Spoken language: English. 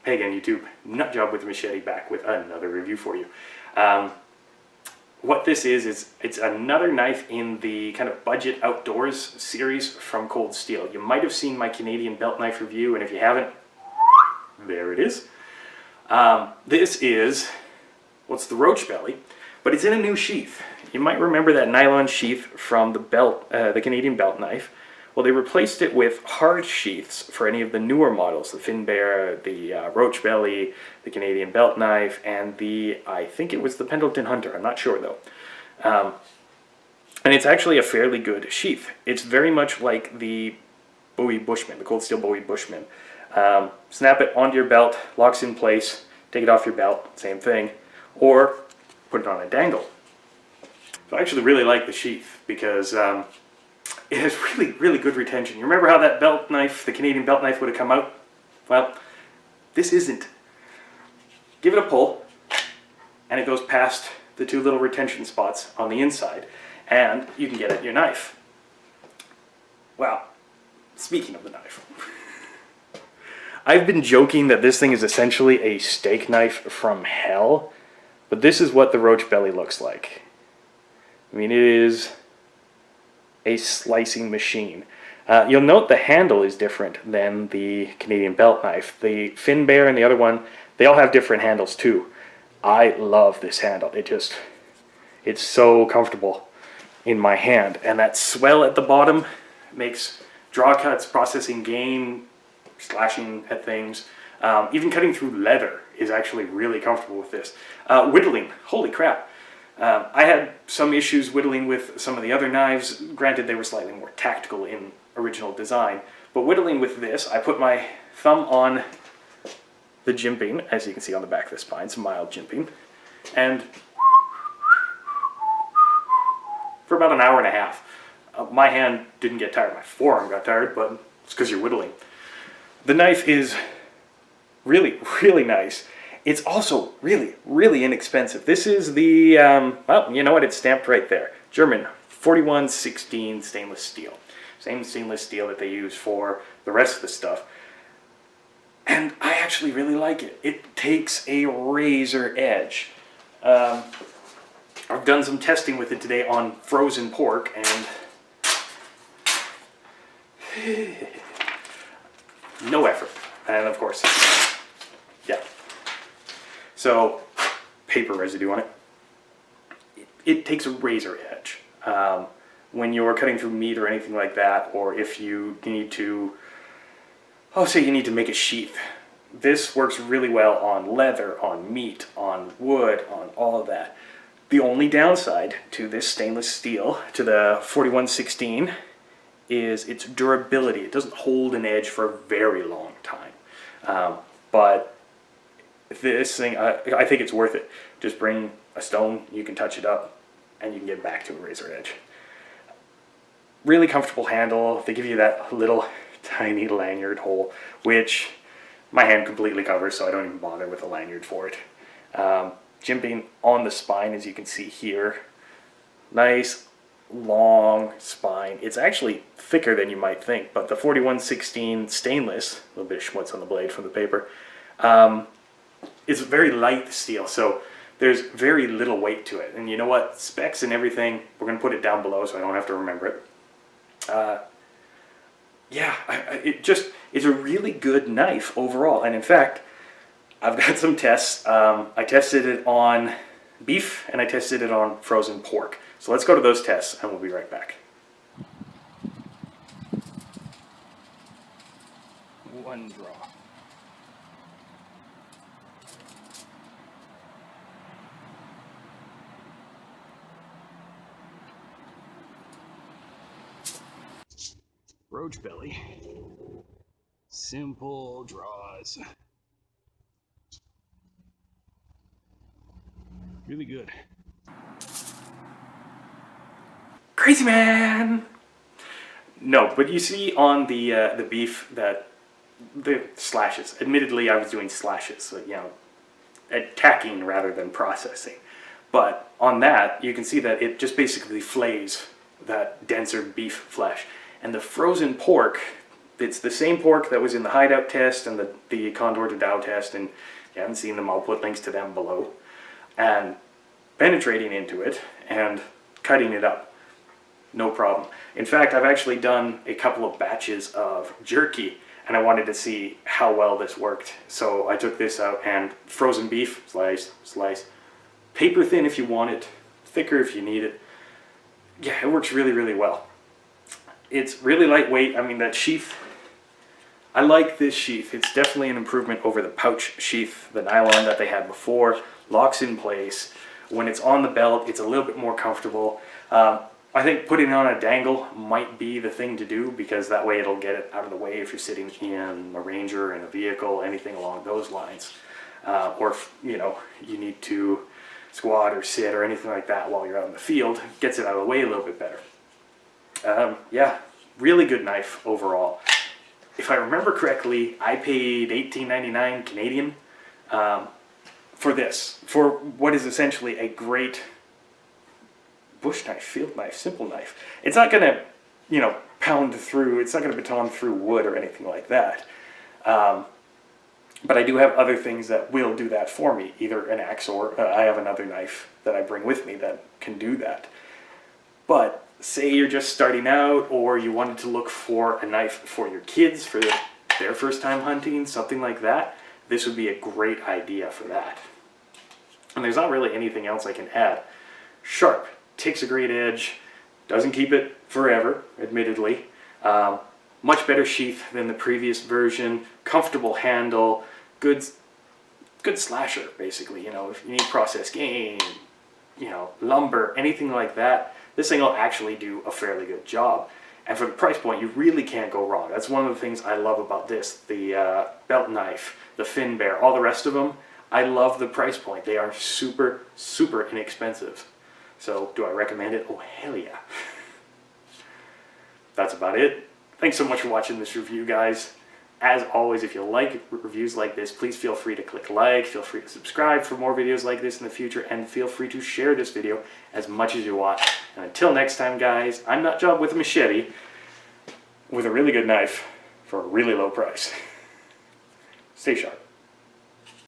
Hey again, YouTube. Nutjob with Machete back with another review for you. What this is it's another knife in the kind of budget outdoors series from Cold Steel. You might have seen my Canadian belt knife review, and if you haven't, there it is. This is, what's the Roach belly, but it's in a new sheath. You might remember that nylon sheath from the belt, the Canadian belt knife. Well, they replaced it with hard sheaths for any of the newer models, the Finbear, the Roach belly, the Canadian belt knife, and the, I think it was the Pendleton Hunter, I'm not sure though. And it's actually a fairly good sheath. It's very much like the Bowie Bushman, the Cold Steel Bowie Bushman. Snap it onto your belt, locks in place, take it off your belt, same thing, or put it on a dangle. So I actually really like the sheath because it has really good retention. You remember how that belt knife, the Canadian belt knife, would have come out? Well, this isn't. Give it a pull, and it goes past the two little retention spots on the inside, and you can get at your knife. Well, speaking of the knife, I've been joking that this thing is essentially a steak knife from hell, but this is what the Roach belly looks like. I mean, it is a slicing machine. You'll note the handle is different than the Canadian belt knife. The Finbear and the other one, they all have different handles too. I love this handle. It's so comfortable in my hand. And that swell at the bottom makes draw cuts, processing gain, slashing at things, even cutting through leather is actually really comfortable with this. Whittling, holy crap. I had some issues whittling with some of the other knives. Granted, they were slightly more tactical in original design. But whittling with this, I put my thumb on the jimping, as you can see on the back of the spine, some mild jimping, and for about an hour and a half. My hand didn't get tired, my forearm got tired, but it's because you're whittling. The knife is really nice. It's also really inexpensive. This is the, well, you know what, it's stamped right there. German 4116 stainless steel. Same stainless steel that they use for the rest of the stuff. And I actually really like it. It takes a razor edge. I've done some testing with it today on frozen pork, and no effort. And of course, yeah. So, paper residue on it. It takes a razor edge. When you're cutting through meat or anything like that, or if you need to, say you need to make a sheath. This works really well on leather, on meat, on wood, on all of that. The only downside to this stainless steel, to the 4116, is its durability. It doesn't hold an edge for a very long time. But this thing, I think it's worth it. Just bring a stone, you can touch it up, and you can get back to a razor edge. Really comfortable handle. They give you that little tiny lanyard hole, which my hand completely covers, so I don't even bother with a lanyard for it. Jimping on the spine, as you can see here. Nice, long spine. It's actually thicker than you might think, but the 4116 stainless, a little bit of schmutz on the blade from the paper, it's very light steel, so there's very little weight to it. And you know what? Specs and everything, we're going to put it down below so I don't have to remember it. Yeah, it's a really good knife overall. And in fact, I've got some tests. I tested it on beef and I tested it on frozen pork. So let's go to those tests and we'll be right back. One draw. Roach belly. Simple draws. Really good. Crazy man! No, but you see on the beef that the slashes. Admittedly, I was doing slashes, so, you know, attacking rather than processing. But on that, you can see that it just basically flays that denser beef flesh. And the frozen pork It's the same pork that was in the hideout test and the Condor to Dow test, and if you haven't seen them, I'll put links to them below. And penetrating into it and cutting it up, no problem. In fact, I've actually done a couple of batches of jerky, and I wanted to see how well this worked. So I took this out, and frozen beef, slice, slice. Paper thin if you want it, thicker if you need it. Yeah, it works really, really well. It's really lightweight. I mean, that sheath, I like this sheath. It's definitely an improvement over the pouch sheath, the nylon that they had before. Locks in place. When it's on the belt, it's a little bit more comfortable. I think putting it on a dangle might be the thing to do, because that way it'll get it out of the way if you're sitting in a Ranger, in a vehicle, anything along those lines. Or if, you know, you need to squat or sit or anything like that while you're out in the field, gets it out of the way a little bit better. Yeah, really good knife overall. If I remember correctly, I paid $18.99 Canadian for this, for what is essentially a great bush knife, field knife, simple knife. It's not going to, you know, pound through, it's not going to baton through wood or anything like that. But I do have other things that will do that for me, either an axe or I have another knife that I bring with me that can do that. But say you're just starting out, or you wanted to look for a knife for your kids for their first time hunting, something like that, this would be a great idea for that. And there's not really anything else I can add. Sharp, takes a great edge, doesn't keep it forever, admittedly. Much better sheath than the previous version, comfortable handle, good slasher, basically. You know, if you need processed game, you know, lumber, anything like that, this thing will actually do a fairly good job. And for the price point, you really can't go wrong. That's one of the things I love about this. The belt knife, the fin bear, all the rest of them, I love the price point. They are super, super inexpensive. So, do I recommend it? Oh, hell yeah. That's about it. Thanks so much for watching this review, guys. As always, if you like reviews like this, please feel free to click like, feel free to subscribe for more videos like this in the future, and feel free to share this video as much as you want. And until next time, guys, I'm Nutjob with a machete, with a really good knife for a really low price. Stay sharp.